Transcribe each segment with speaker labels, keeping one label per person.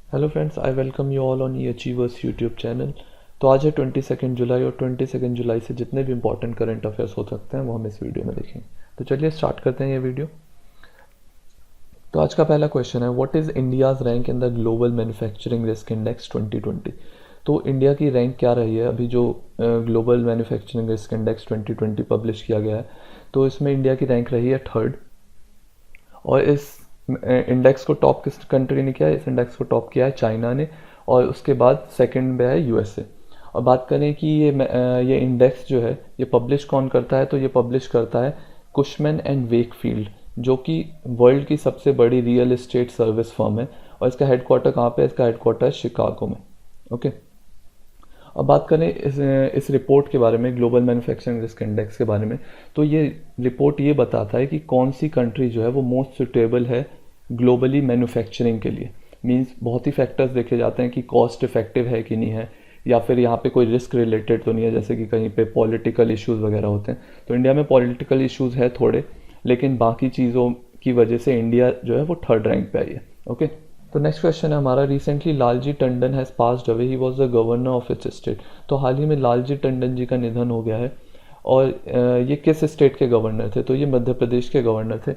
Speaker 1: Hello friends, I welcome you all on E achievers YouTube channel. तो आज है 22 जुलाई और 22 जुलाई से जितने भी इंपॉर्टेंट करंट अफेयर्स हो सकते हैं वो हम इस वीडियो में देखेंगे। तो चलिए स्टार्ट करते हैं ये वीडियो। तो आज का पहला क्वेश्चन है, what is India's rank in the global manufacturing risk index 2020। तो इंडिया की रैंक क्या रही है अभी जो global manufacturing risk index 2020 publish किया गया है। तो इसमें इंडिया की रैंक रही है थर्ड। और इस इंडेक्स को टॉप किस कंट्री ने किया है? इस इंडेक्स को टॉप किया है चाइना ने, और उसके बाद सेकंड में है यूएसए। और बात करें कि ये इंडेक्स जो है ये पब्लिश कौन करता है, तो ये पब्लिश करता है कुशमैन एंड वेकफील्ड, जो कि वर्ल्ड की सबसे बड़ी रियल एस्टेट सर्विस फर्म है। और इसका हेडक्वार्टर कहाँ पे है? इसका हेडक्वार्टर है शिकागो में। ओके। अब बात करें इस रिपोर्ट के बारे में, ग्लोबल मैन्युफैक्चरिंग रिस्क इंडेक्स के बारे में। तो ये रिपोर्ट ये बताता है कि कौन सी कंट्री जो है वो मोस्ट सुटेबल है ग्लोबली मैन्युफैक्चरिंग के लिए। मींस बहुत ही फैक्टर्स देखे जाते हैं कि कॉस्ट इफेक्टिव है कि नहीं है, या फिर यहाँ पे कोई रिस्क रिलेटेड तो नहीं है, जैसे कि कहीं पे पॉलिटिकल इश्यूज वगैरह होते हैं। तो इंडिया में पॉलिटिकल इश्यूज है थोड़े, लेकिन बाकी चीज़ों की वजह से इंडिया जो है वो थर्ड रैंक पे आई है। ओके। तो नेक्स्ट क्वेश्चन है हमारा, recently Lalji Tandon has passed away, he was the governor of its state. तो हाल ही में लालजी टंडन जी का निधन हो गया है। और ये किस स्टेट के गवर्नर थे? तो ये मध्य प्रदेश के गवर्नर थे।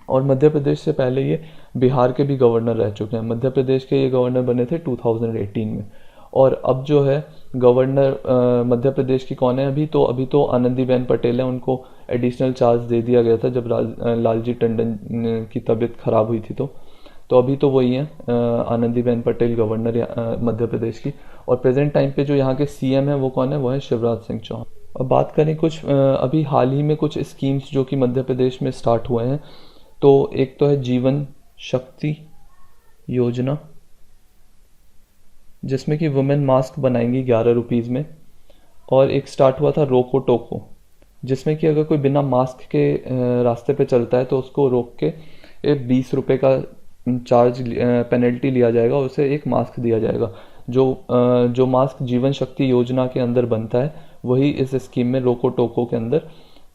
Speaker 1: और मध्य प्रदेश से पहले ये बिहार के भी गवर्नर रह चुके हैं। मध्य प्रदेश के ये गवर्नर बने थे 2018 में। और अब जो है गवर्नर मध्य प्रदेश की कौन है? अभी तो आनंदीबेन पटेल है। उनको एडिशनल चार्ज दे दिया गया था जब लालजी टंडन की तबीयत खराब हुई थी। तो अभी तो वही है आनंदीबेन पटेल गवर्नर मध्य प्रदेश की। और प्रेजेंट टाइम पे जो यहाँ के सीएम है वो कौन है? वो है शिवराज सिंह चौहान। अब बात करें कुछ अभी हाल ही में कुछ स्कीम्स जो कि मध्य प्रदेश में स्टार्ट हुए हैं। तो एक तो है जीवन शक्ति योजना, जिसमें कि वुमेन मास्क बनाएंगी 11 रुपीज़ में। और एक स्टार्ट हुआ था रोको टोको, जिसमें कि अगर कोई बिना मास्क के रास्ते पे चलता है तो उसको रोक के 20 रुपये का चार्ज पेनल्टी लिया जाएगा और उसे एक मास्क दिया जाएगा। जो मास्क जीवन शक्ति योजना के अंदर बनता है वही इस स्कीम में रोको टोको के अंदर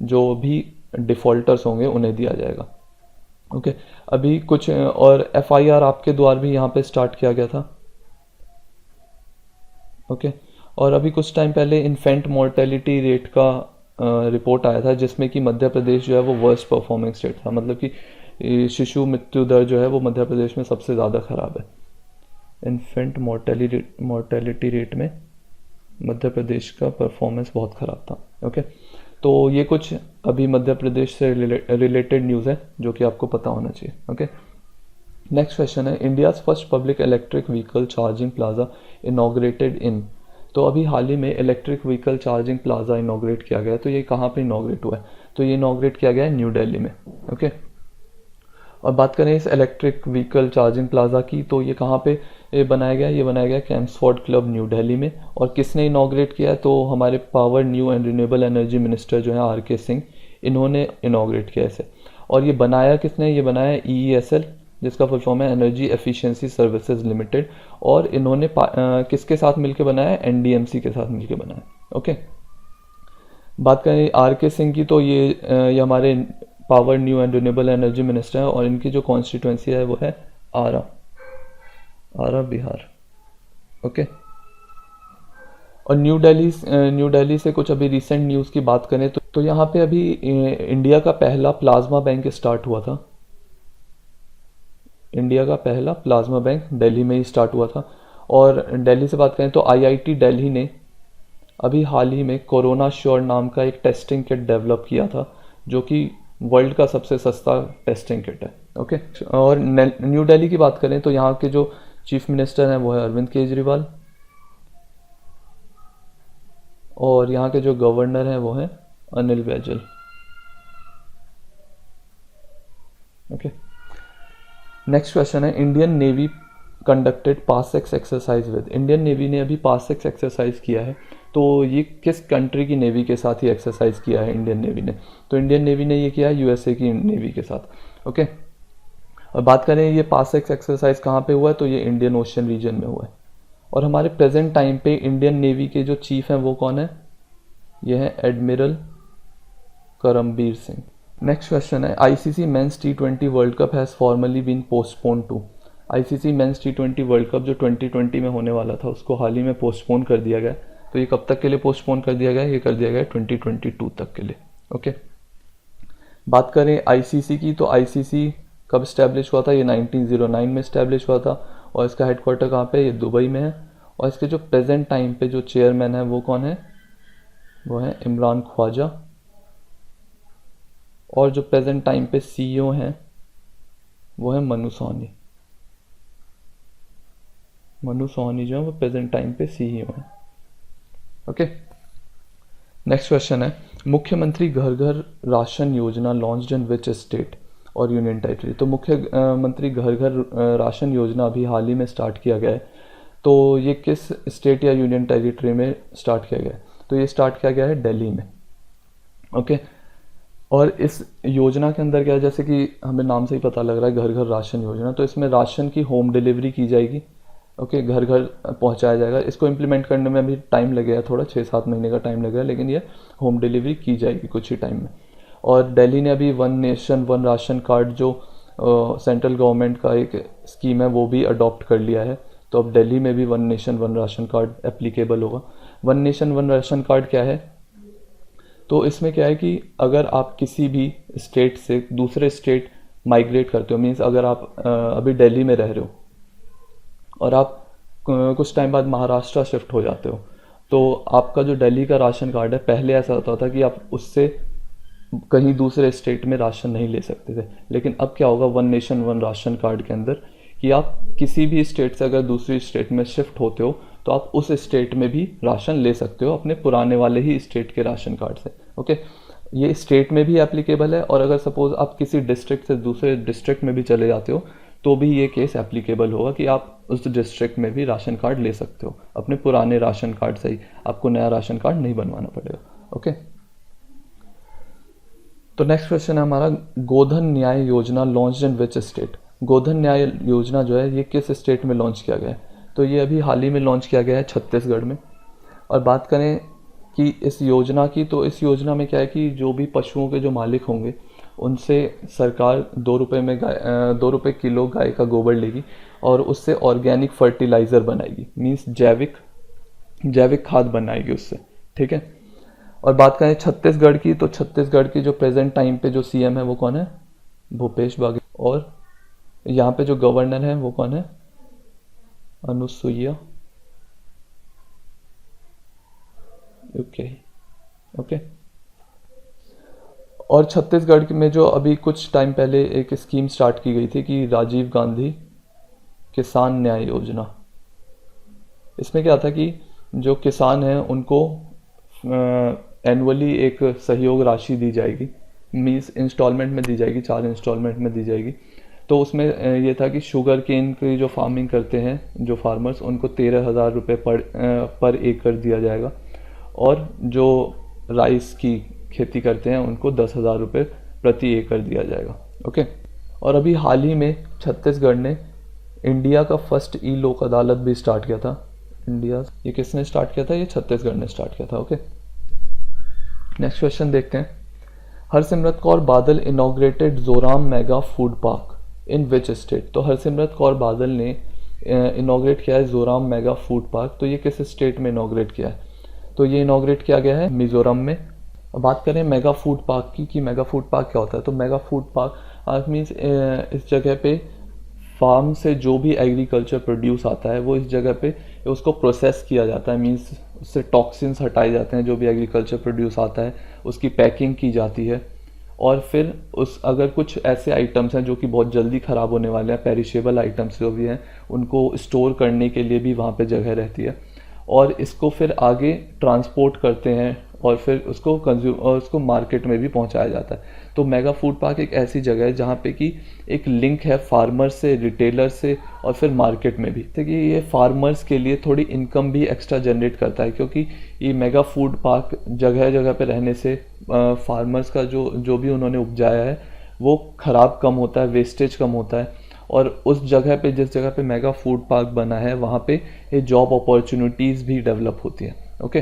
Speaker 1: जो भी डिफ़ॉल्टर्स होंगे उन्हें दिया जाएगा। ओके। अभी कुछ और एफआईआर आपके द्वारा भी यहाँ पे स्टार्ट किया गया था। ओके। और अभी कुछ टाइम पहले इन्फेंट मोर्टेलिटी रेट का रिपोर्ट आया था, जिसमें कि मध्य प्रदेश जो है वो वर्स्ट परफॉर्मिंग स्टेट था। मतलब कि शिशु मृत्यु दर जो है वो मध्य प्रदेश में सबसे ज़्यादा खराब है। इन्फेंट मोर्टेलिटी रेट में मध्य प्रदेश का परफॉर्मेंस बहुत ख़राब था। ओके। तो ये कुछ अभी मध्य प्रदेश से रिलेटेड न्यूज़ है जो कि आपको पता होना चाहिए। ओके। नेक्स्ट क्वेश्चन है, India's first public electric vehicle charging plaza inaugurated इन। तो अभी हाल ही में electric vehicle charging plaza inaugurate किया गया है। तो ये कहाँ पे इनॉग्रेट हुआ है? तो ये इनॉग्रेट किया गया है न्यू दिल्ली में। ओके। और बात करें इस इलेक्ट्रिक व्हीकल चार्जिंग प्लाजा की, तो ये कहाँ पे बनाया गया? ये बनाया गया कैम्सफोर्ड क्लब न्यू दिल्ली में। और किसने इनॉग्रेट किया है? तो हमारे power new and renewable energy minister जो है आर.के. सिंह, इन्होंने इनॉग्रेट किया इसे। और ये बनाया किसने? ये बनाया EESL, जिसका फुल फॉर्म है एनर्जी एफिशिएंसी सर्विसेज लिमिटेड। और इन्होंने किसके साथ मिलकर बनाया है? NDMC के साथ मिलकर बनाया। ओके। बात करें आर.के. सिंह की, तो ये हमारे power new and renewable energy minister है। और इनकी जो कॉन्स्टिट्यूंसी है वो है आरा, बिहार। ओके। और न्यू दिल्ली से कुछ अभी रिसेंट न्यूज़ की बात करें तो यहाँ पे अभी इंडिया का पहला प्लाज्मा बैंक स्टार्ट हुआ था। इंडिया का पहला प्लाज्मा बैंक दिल्ली में ही स्टार्ट हुआ था। और दिल्ली से बात करें तो IIT दिल्ली ने अभी हाल ही में कोरोना श्योर नाम का एक टेस्टिंग किट डेवलप किया था, जो कि वर्ल्ड का सबसे सस्ता टेस्टिंग किट है। ओके। और न्यू दिल्ली की बात करें तो यहाँ के जो चीफ मिनिस्टर हैं वो है अरविंद केजरीवाल। और यहाँ के जो गवर्नर हैं वो हैं Anil Baijal. Okay. Next question है, Indian Navy conducted PASSEX exercise with. Indian Navy ने अभी पासएक्स एक्सरसाइज किया है। तो ये किस कंट्री की नेवी के साथ ही एक्सरसाइज किया है इंडियन नेवी ने? तो इंडियन नेवी ने ये किया है USA की नेवी के साथ। ओके। और बात करें ये पासएक्स एक्सरसाइज कहाँ पे हुआ है? तो ये इंडियन ओशन रीजन में हुआ है। और हमारे प्रेजेंट टाइम पे इंडियन नेवी के जो चीफ हैं वो कौन है? ये है admiral Karambir Singh. Next question है, ICC men's T20 world cup has formally been postpone to. ICC men's T20 world cup जो 2020 में होने वाला था उसको हाल ही में पोस्टपोन कर दिया गया। तो ये कब तक के लिए पोस्टपोन कर दिया गया? ये कर दिया गया 2022 तक के लिए। ओके, बात करें आईसीसी की, तो आईसीसी कब स्टैब्लिश हुआ था? ये 1909 में स्टैब्लिश हुआ था और इसका हेडक्वार्टर कहाँ पे? ये दुबई में है। और इसके जो प्रेजेंट टाइम पे जो चेयरमैन है वो कौन है? वो है इमरान ख्वाजा। और जो प्रेजेंट टाइम पे सीईओ हैं वो है मनु सोनी। मनु सोनी जो है वो प्रेजेंट टाइम पे सीईओ है। ओके, नेक्स्ट क्वेश्चन है, मुख्यमंत्री घर घर राशन योजना लॉन्च्ड इन विच स्टेट और यूनियन टेरिटरी? तो मुख्यमंत्री घर घर राशन योजना अभी हाल ही में स्टार्ट किया गया है। तो ये किस स्टेट या यूनियन टेरिटरी में स्टार्ट किया गया है? तो ये स्टार्ट किया गया है दिल्ली में। ओके, और इस योजना के अंदर क्या है, जैसे कि हमें नाम से ही पता लग रहा है घर घर राशन योजना, तो इसमें राशन की होम डिलीवरी की जाएगी। ओके, घर घर पहुंचाया जाएगा। इसको इम्प्लीमेंट करने में अभी टाइम लगेगा, थोड़ा 6-7 महीने का टाइम लगेगा, लेकिन ये होम डिलीवरी की जाएगी कुछ ही टाइम में। और दिल्ली ने अभी one nation one ration card जो सेंट्रल गवर्नमेंट का एक स्कीम है वो भी अडॉप्ट कर लिया है। तो अब दिल्ली में भी one nation one ration card applicable होगा। One nation one ration card क्या है? तो इसमें क्या है कि अगर आप किसी भी स्टेट से दूसरे स्टेट माइग्रेट करते हो, मीन्स अगर आप अभी दिल्ली में रह रहे हो और आप कुछ टाइम बाद महाराष्ट्र शिफ्ट हो जाते हो, तो आपका जो दिल्ली का राशन कार्ड है, पहले ऐसा होता था कि आप उससे कहीं दूसरे स्टेट में राशन नहीं ले सकते थे। लेकिन अब क्या होगा one nation one ration card के अंदर, कि आप किसी भी स्टेट से अगर दूसरी स्टेट में शिफ्ट होते हो तो आप उस स्टेट में भी राशन ले सकते हो अपने पुराने वाले ही स्टेट के राशन कार्ड से। ओके, ये स्टेट में भी एप्लीकेबल है, और अगर सपोज आप किसी डिस्ट्रिक्ट से दूसरे डिस्ट्रिक्ट में भी चले जाते हो तो भी ये केस एप्लीकेबल होगा कि आप उस डिस्ट्रिक्ट में भी राशन कार्ड ले सकते हो अपने पुराने राशन कार्ड से ही, आपको नया राशन कार्ड नहीं बनवाना पड़ेगा। ओके, तो नेक्स्ट क्वेश्चन है हमारा, गोधन न्याय योजना लॉन्च इन विच स्टेट? गोधन न्याय योजना जो है ये किस स्टेट में लॉन्च किया गया है? तो ये अभी हाल ही में लॉन्च किया गया है छत्तीसगढ़ में। और बात करें कि इस योजना की, तो इस योजना में क्या है कि जो भी पशुओं के जो मालिक होंगे उनसे सरकार 2 रुपये में 2 रुपये किलो गाय का गोबर लेगी और उससे ऑर्गेनिक फर्टिलाइज़र बनाएगी, मीन्स जैविक खाद बनाएगी उससे। ठीक है, और बात करें छत्तीसगढ़ की, तो छत्तीसगढ़ की जो प्रेजेंट टाइम पे जो सीएम है वो कौन है? भूपेश बघेल। और यहाँ पे जो गवर्नर है वो कौन है? अनुसुईया। ओके, और छत्तीसगढ़ में जो अभी कुछ टाइम पहले एक स्कीम स्टार्ट की गई थी कि राजीव गांधी किसान न्याय योजना। इसमें क्या था कि जो किसान हैं उनको एनुअली एक सहयोग राशि दी जाएगी, मीन्स इंस्टॉलमेंट में दी जाएगी, 4 इंस्टॉलमेंट में दी जाएगी। तो उसमें ये था कि शुगर केन की जो फार्मिंग करते हैं जो फार्मर्स, उनको 13,000 रुपये पर एकड़ दिया जाएगा, और जो राइस की खेती करते हैं उनको 10,000 रुपये प्रति एकड़ दिया जाएगा। ओके, और अभी हाल ही में छत्तीसगढ़ ने इंडिया का फर्स्ट ई लोक अदालत भी स्टार्ट किया था। ये किसने स्टार्ट किया था? ये छत्तीसगढ़ ने स्टार्ट किया था। ओके, नेक्स्ट क्वेश्चन देखते हैं, Harsimrat Kaur Badal inaugurated Joram mega food park in which state? तो हरसिमरत कौर बादल ने इनॉग्रेट किया है जोराम मेगा फूड पार्क, तो ये किस स्टेट में इनॉग्रेट किया है? तो ये इनॉग्रेट किया गया है मिजोरम में। अब बात करें मेगा फूड पार्क की कि मेगा फूड पार्क क्या होता है, तो मेगा फूड पार्क मीन्स इस जगह पे फार्म से जो भी एग्रीकल्चर प्रोड्यूस आता है वो इस जगह पे उसको प्रोसेस किया जाता है, मीन्स उससे टॉक्सिन्स हटाए जाते हैं, जो भी एग्रीकल्चर प्रोड्यूस आता है उसकी पैकिंग की जाती है, और फिर उस अगर कुछ ऐसे आइटम्स हैं जो कि बहुत जल्दी ख़राब होने वाले हैं, पेरिशेबल आइटम्स जो भी हैं, उनको स्टोर करने के लिए भी वहाँ पे जगह रहती है, और इसको फिर आगे ट्रांसपोर्ट करते हैं और फिर उसको उसको मार्केट में भी पहुंचाया जाता है। तो मेगा फूड पार्क एक ऐसी जगह है जहाँ पे कि एक लिंक है फार्मर से, रिटेलर से, और फिर मार्केट में भी। तो कि ये फार्मर्स के लिए थोड़ी इनकम भी एक्स्ट्रा जनरेट करता है, क्योंकि ये मेगा फूड पार्क जगह जगह पे रहने से फार्मर्स का जो भी उन्होंने उपजाया है वो ख़राब कम होता है, वेस्टेज कम होता है, और उस जगह पे जिस जगह पे मेगा फूड पार्क बना है वहाँ पे ये जॉब अपॉर्चुनिटीज़ भी डेवलप होती हैं। ओके,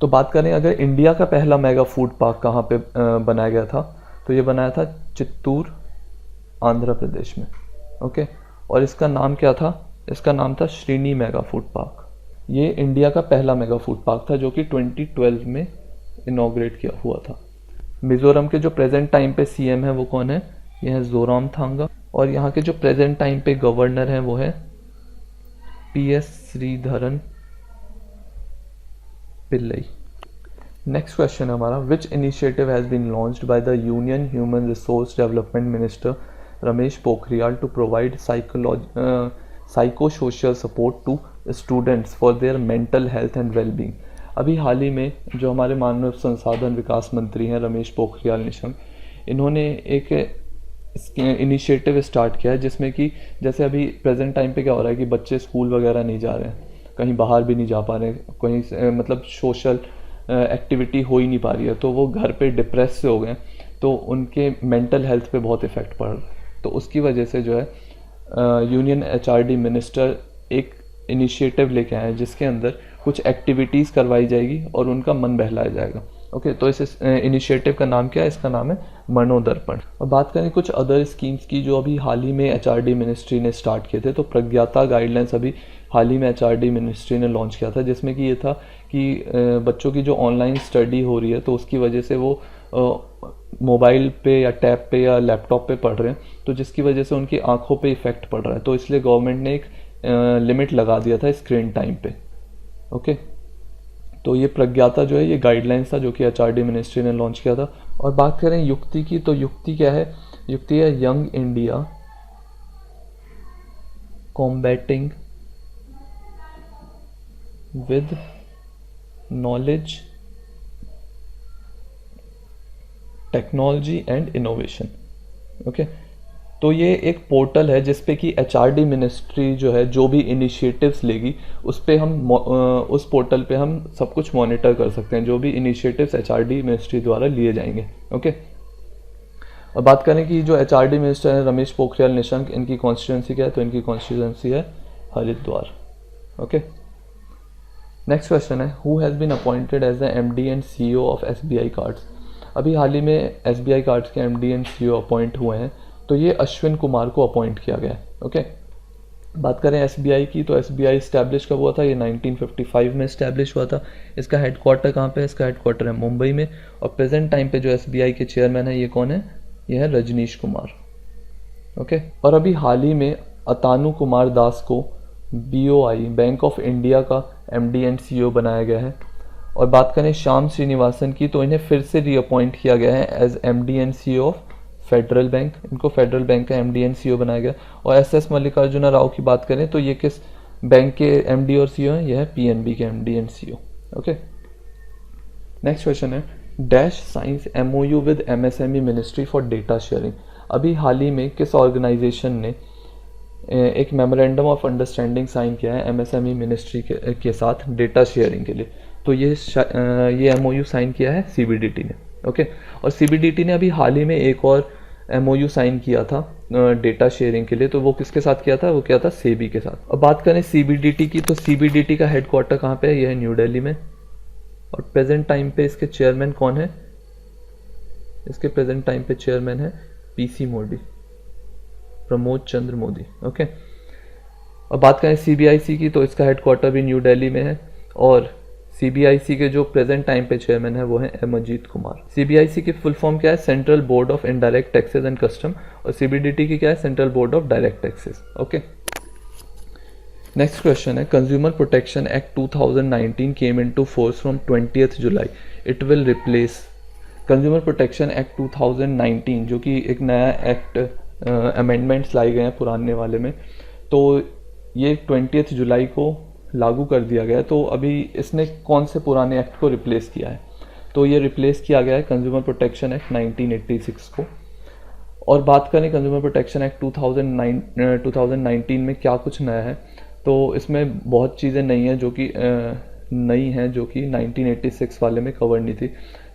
Speaker 1: तो बात करें अगर इंडिया का पहला मेगा फूड पार्क कहाँ पे बनाया गया था, तो ये बनाया था चित्तूर, आंध्र प्रदेश में। ओके, और इसका नाम क्या था? इसका नाम था श्रीनी मेगा फूड पार्क। ये इंडिया का पहला मेगा फूड पार्क था जो कि 2012 में इनॉग्रेट किया हुआ था। मिजोरम के जो प्रेजेंट टाइम पे सीएम है वो कौन है? ये है जोरामथांगा। और यहाँ के जो प्रेजेंट टाइम पे गवर्नर हैं वो है PS Sreedharan Pillai. Next question है हमारा, which initiative has been launched by the union human resource development minister Ramesh Pokhriyal to provide psychosocial support to students for their mental health and wellbeing. अभी हाल ही में जो हमारे मानव संसाधन विकास मंत्री हैं रमेश पोखरियाल निशंक, इन्होंने एक इनिशिएटिव स्टार्ट किया है जिसमें कि जैसे अभी प्रेजेंट टाइम पे क्या हो रहा है कि बच्चे स्कूल वगैरह नहीं जा रहे हैं, कहीं बाहर भी नहीं जा पा रहे हैं, कहीं मतलब सोशल एक्टिविटी हो ही नहीं पा रही है, तो वो घर पे डिप्रेस से हो गए, तो उनके मेंटल हेल्थ पे बहुत इफ़ेक्ट पड़ रहा है। तो उसकी वजह से जो है यूनियन एचआरडी मिनिस्टर एक इनिशिएटिव लेके आए हैं जिसके अंदर कुछ एक्टिविटीज़ करवाई जाएगी और उनका मन बहलाया जाएगा। ओके, तो इस इनिशिएटिव का नाम क्या है? इसका नाम है मनोदर्पण। अब बात करें कुछ अदर स्कीम्स की जो अभी हाल ही में एचआरडी मिनिस्ट्री ने स्टार्ट किए थे, तो प्रज्ञाता गाइडलाइंस अभी हाल ही में एचआरडी मिनिस्ट्री ने लॉन्च किया था, जिसमें कि ये था कि बच्चों की जो ऑनलाइन स्टडी हो रही है तो उसकी वजह से वो मोबाइल पे या टैब पे या लैपटॉप पे पढ़ रहे हैं, तो जिसकी वजह से उनकी आंखों पे इफ़ेक्ट पड़ रहा है, तो इसलिए गवर्नमेंट ने एक लिमिट लगा दिया था स्क्रीन टाइम पे। ओके, तो ये प्रज्ञाता जो है ये गाइडलाइंस था जो कि एचआरडी मिनिस्ट्री ने लॉन्च किया था। और बात करें युक्ति की, तो युक्ति क्या है? युक्ति है young India combating with knowledge technology and innovation. Okay, तो ये एक पोर्टल है जिसपे कि एचआरडी मिनिस्ट्री जो है जो भी इनिशिएटिव्स लेगी उस पे हम उस पोर्टल पे हम सब कुछ मॉनिटर कर सकते हैं, जो भी इनिशिएटिव्स एचआरडी मिनिस्ट्री द्वारा लिए जाएंगे। ओके, अब बात करें कि जो एचआरडी मिनिस्टर है रमेश पोखरियाल निशंक, इनकी कॉन्स्टिट्यूंसी क्या है? तो इनकी कॉन्स्टिट्यूंसी है हरिद्वार। ओके, नेक्स्ट क्वेश्चन है, who has been appointed as the MD and CEO of SBI cards. अभी हाल ही में एसबीआई कार्ड्स के एमडी एंड सीईओ अपॉइंट हुए हैं, तो ये अश्विन कुमार को अपॉइंट किया गया है। ओके, बात करें एसबीआई की, तो एसबीआई इस्टेब्लिश कब हुआ था? ये 1955 में इस्टेब्लिश हुआ था। इसका हेडक्वार्टर कहाँ पे है? इसका हेडक्वार्टर है मुंबई में। और प्रेजेंट टाइम पे जो एसबीआई के चेयरमैन है ये कौन है? ये है रजनीश कुमार। ओके, और अभी हाल ही में अतानु कुमार दास को बीओआई बैंक ऑफ इंडिया का एमडी एंड सीईओ बनाया गया है। और बात करें श्याम श्रीनिवासन की, तो इन्हें फिर से रीअपॉइंट किया गया है as MD and CEO of Federal Bank. इनको फेडरल बैंक का एमडी एंड सीईओ बनाया गया। और एसएस मल्लिकार्जुन राव की बात करें तो ये किस बैंक के एमडी और सीईओ हैं? यह है पीएनबी के MD and CEO. Okay, next question है, dash science MOU with MSME ministry for data sharing. अभी हाल ही में किस ऑर्गेनाइजेशन ने एक मेमोरेंडम ऑफ अंडरस्टैंडिंग साइन किया है एमएसएमई मिनिस्ट्री के साथ डेटा शेयरिंग के लिए? तो ये एमओयू साइन किया है सीबीडीटी ने। ओके, और सीबीडीटी ने अभी हाल ही में एक और एमओयू साइन किया था डेटा शेयरिंग के लिए, तो वो किसके साथ किया था? वो किया था सेबी के साथ। अब बात करें सीबीडीटी की, तो सीबीडीटी का हेडक्वार्टर कहाँ पे है? यह है न्यू दिल्ली में। और प्रेजेंट टाइम पे इसके चेयरमैन कौन है? इसके प्रेजेंट टाइम पे चेयरमैन है पीसी मोदी, प्रमोद चंद्र मोदी। ओके, अब बात करें सीबीआईसी की, तो इसका हेडक्वार्टर भी न्यू दिल्ली में है। और सीबीआईसी के जो प्रेजेंट टाइम पे चेयरमैन है वो है अमरजीत कुमार। सीबीआईसी की फुल फॉर्म क्या है? Central board of indirect taxes and custom. और सीबीडीटी की क्या है? Central board of direct taxes. Okay, next question है, consumer protection act 2019 came into force from 20th July. It will replace consumer protection act 2019, जो कि एक नया act amendments लाई गए हैं पुराने वाले में, तो ये 20th जुलाई को लागू कर दिया गया है। तो अभी इसने कौन से पुराने एक्ट को रिप्लेस किया है? तो ये रिप्लेस किया गया है कंज्यूमर प्रोटेक्शन एक्ट 1986 को। और बात करें कंज्यूमर प्रोटेक्शन एक्ट 2019 में क्या कुछ नया है, तो इसमें बहुत चीज़ें नई हैं जो कि 1986 वाले में कवर नहीं थी।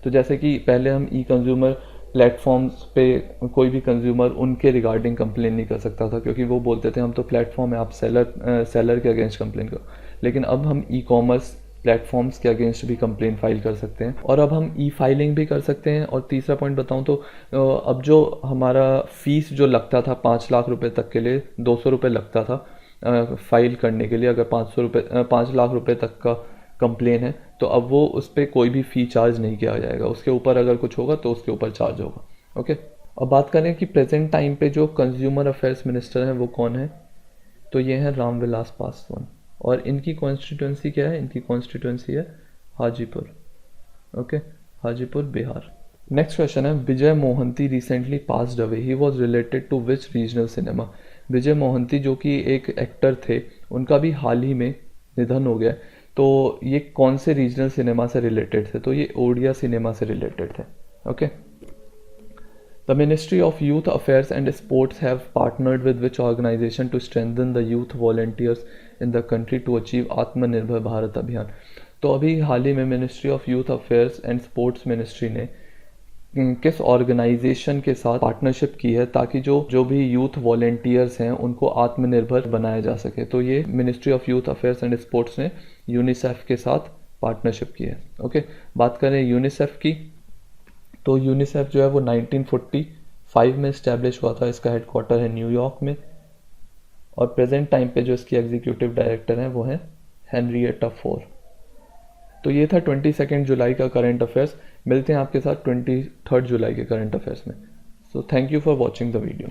Speaker 1: तो जैसे कि पहले हम ई कंज्यूमर प्लेटफॉर्म्स पे कोई भी कंज्यूमर उनके रिगार्डिंग कंप्लेन नहीं कर सकता था, क्योंकि वो बोलते थे हम तो प्लेटफॉर्म है, आप सेलर के अगेंस्ट कंप्लेन करो। लेकिन अब हम ई कॉमर्स प्लेटफॉर्म्स के अगेंस्ट भी कंप्लेन फाइल कर सकते हैं। और अब हम ई फाइलिंग भी कर सकते हैं। और तीसरा पॉइंट बताऊं तो अब जो हमारा फीस जो लगता था 5 लाख रुपए तक के लिए 200 रुपये लगता था फाइल करने के लिए, अगर 5 लाख रुपए तक का कंप्लेन है तो अब वो उस पर कोई भी फ़ी चार्ज नहीं किया जाएगा। उसके ऊपर अगर कुछ होगा तो उसके ऊपर चार्ज होगा। ओके, अब बात करें कि प्रेजेंट टाइम पे जो कंज्यूमर अफेयर्स मिनिस्टर हैं वो कौन है, तो ये हैं रामविलास पासवान। और इनकी कॉन्स्टिट्यूंसी क्या है, इनकी कॉन्स्टिट्यूंसी है Hajipur. Okay, Hajipur Bihar. Next question है, Vijay Mohanty recently passed away, he was related to which regional cinema. Vijay Mohanty जो कि एक एक्टर थे, उनका भी हाल ही में निधन हो गया। तो ये कौन से रीजनल सिनेमा से रिलेटेड थे, तो ये ओडिया सिनेमा से रिलेटेड थे। Okay, The Ministry of Youth Affairs and Sports have partnered with which organization to strengthen the youth volunteers in the country to achieve आत्मनिर्भर भारत अभियान। तो अभी हाल ही में ministry of youth affairs and sports ministry ने किस ऑर्गेनाइजेशन के साथ पार्टनरशिप की है ताकि जो भी यूथ वॉलेंटियर्स हैं उनको आत्मनिर्भर बनाया जा सके। तो ये ministry of youth affairs and sports ने यूनिसेफ के साथ पार्टनरशिप की है। ओके, बात करें यूनिसेफ की, तो यूनिसेफ जो है वो 1945 में इस्टेब्लिश हुआ था। इसका हेडक्वार्टर है न्यूयॉर्क में। और प्रेजेंट टाइम पे जो इसकी एग्जीक्यूटिव डायरेक्टर हैं वो हैं हेनरिएटा फोर। तो ये था 22 जुलाई का करंट अफेयर्स। मिलते हैं आपके साथ 23 जुलाई के करंट अफेयर्स में। So thank you for watching the video.